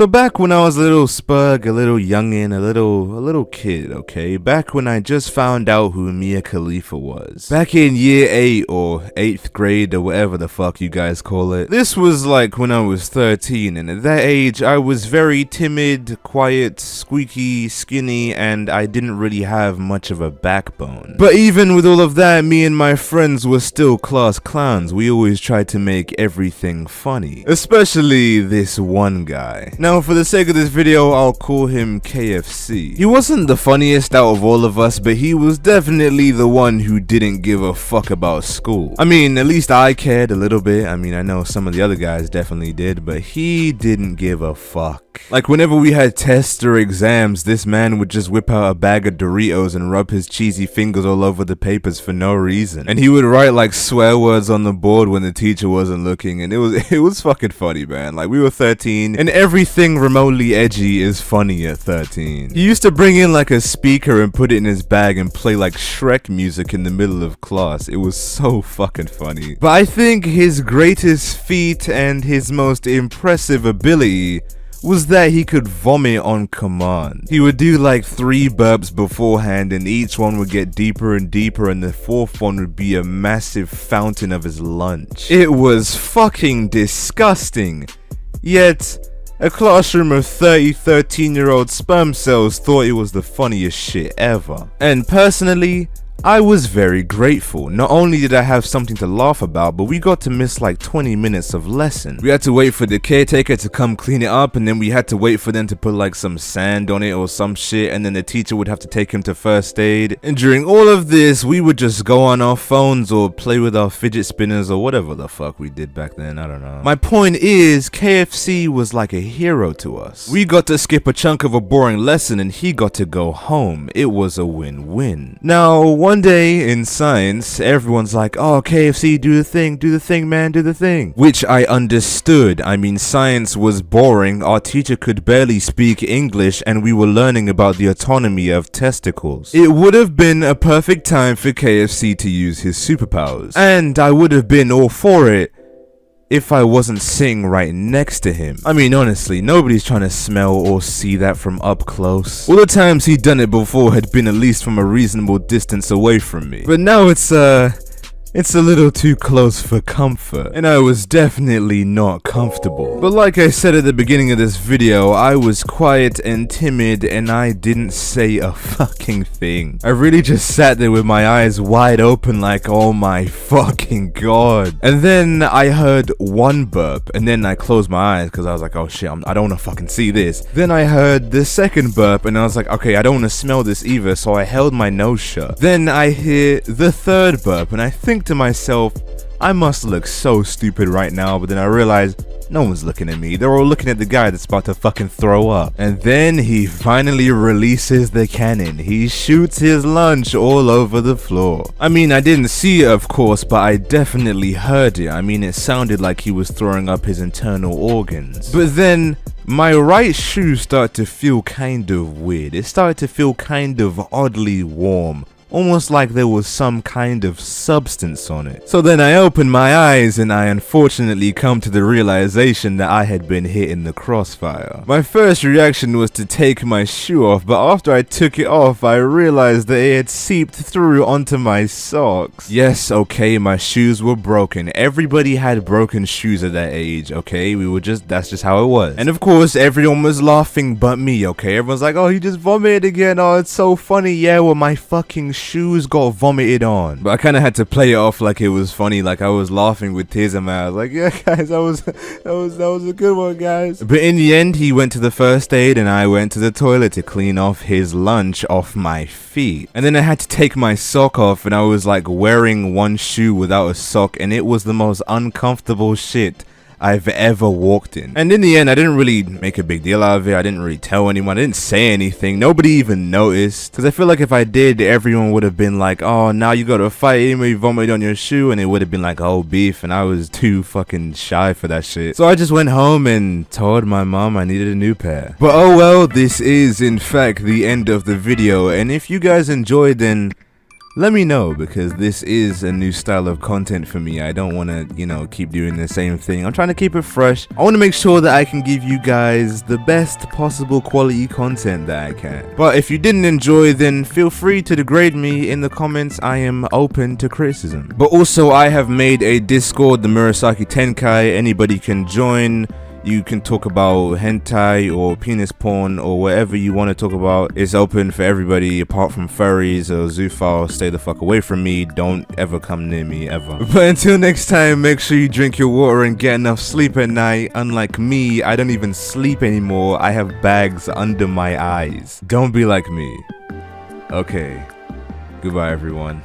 So back when I was a little spug, a little youngin', a little kid, okay? Back when I just found out who Mia Khalifa was. Back in year 8 or 8th grade or whatever the fuck you guys call it. This was like when I was 13, and at that age I was very timid, quiet, squeaky, skinny, and I didn't really have much of a backbone. But even with all of that, me and my friends were still class clowns. We always tried to make everything funny. Especially this one guy. Now, for the sake of this video, I'll call him KFC. He wasn't the funniest out of all of us, but he was definitely the one who didn't give a fuck about school. I mean, at least I cared a little bit. I mean, I know some of the other guys definitely did, but he didn't give a fuck. Like, whenever we had tests or exams, this man would just whip out a bag of Doritos and rub his cheesy fingers all over the papers for no reason. And he would write like swear words on the board when the teacher wasn't looking, and it was fucking funny, man. Like, we were 13, and everything remotely edgy is funny at 13. He used to bring in like a speaker and put it in his bag and play like Shrek music in the middle of class. It was so fucking funny. But I think his greatest feat and his most impressive ability was that he could vomit on command. He would do like 3 burps beforehand, and each one would get deeper and deeper, and the 4th one would be a massive fountain of his lunch. It was fucking disgusting. Yet, a classroom of 30 13-year-old sperm cells thought it was the funniest shit ever. And personally, I was very grateful. Not only did I have something to laugh about, but we got to miss like 20 minutes of lesson. We had to wait for the caretaker to come clean it up, and then we had to wait for them to put like some sand on it or some shit, and then the teacher would have to take him to first aid. And during all of this, we would just go on our phones or play with our fidget spinners or whatever the fuck we did back then. I don't know. My point is, KFC was like a hero to us. We got to skip a chunk of a boring lesson, and he got to go home. It was a win-win. Now, one day in science, everyone's like, oh, KFC, do the thing, man, do the thing. Which I understood. I mean, science was boring, our teacher could barely speak English, and we were learning about the autonomy of testicles. It would have been a perfect time for KFC to use his superpowers. And I would have been all for it if I wasn't sitting right next to him. I mean, honestly, nobody's trying to smell or see that from up close. All the times he'd done it before had been at least from a reasonable distance away from me. But now it's a little too close for comfort, and I was definitely not comfortable. But like I said at the beginning of this video, I was quiet and timid, and I didn't say a fucking thing. I really just sat there with my eyes wide open like, oh my fucking god. And then I heard one burp, and then I closed my eyes because I was like, oh shit, I don't want to fucking see this. Then I heard the second burp, and I was like, okay, I don't want to smell this either, so I held my nose shut. Then I hear the third burp, and I think to myself, I must look so stupid right now, but then I realized no one's looking at me. They're all looking at the guy that's about to fucking throw up. And then he finally releases the cannon. He shoots his lunch all over the floor. I mean, I didn't see it, of course, but I definitely heard it. I mean, it sounded like he was throwing up his internal organs. But then my right shoe started to feel kind of weird. It started to feel kind of oddly warm. Almost like there was some kind of substance on it. So then I opened my eyes, and I unfortunately come to the realization that I had been hit in the crossfire. My first reaction was to take my shoe off, but after I took it off, I realized that it had seeped through onto my socks. Yes, okay, my shoes were broken. Everybody had broken shoes at that age, okay? That's just how it was. And of course, everyone was laughing but me, okay? Everyone's like, oh, he just vomited again. Oh, it's so funny. Yeah, well, my fucking shoes got vomited on. But I kind of had to play it off like it was funny, like I was laughing with tears in my eyes, like, yeah guys, that was a good one, guys. But in the end, he went to the first aid, and I went to the toilet to clean off his lunch off my feet. And then I had to take my sock off, and I was like wearing one shoe without a sock, and it was the most uncomfortable shit I've ever walked in. And in the end, I didn't really make a big deal out of it. I didn't really tell anyone. I didn't say anything. Nobody even noticed. Because I feel like if I did, everyone would have been like, oh, now you gotta fight him, you vomited on your shoe. And it would have been like, oh, beef. And I was too fucking shy for that shit. So I just went home and told my mom I needed a new pair. But oh well, this is in fact the end of the video. And if you guys enjoyed, then let me know, because this is a new style of content for me. I don't want to, you know, keep doing the same thing. I'm trying to keep it fresh. I want to make sure that I can give you guys the best possible quality content that I can. But if you didn't enjoy, then feel free to degrade me in the comments. I am open to criticism. But also, I have made a Discord, the Murasaki Tenkai. Anybody can join. You can talk about hentai or penis porn or whatever you want to talk about. It's open for everybody apart from furries or zoophiles. Stay the fuck away from me. Don't ever come near me, ever. But until next time, make sure you drink your water and get enough sleep at night. Unlike me, I don't even sleep anymore. I have bags under my eyes. Don't be like me. Okay. Goodbye, everyone.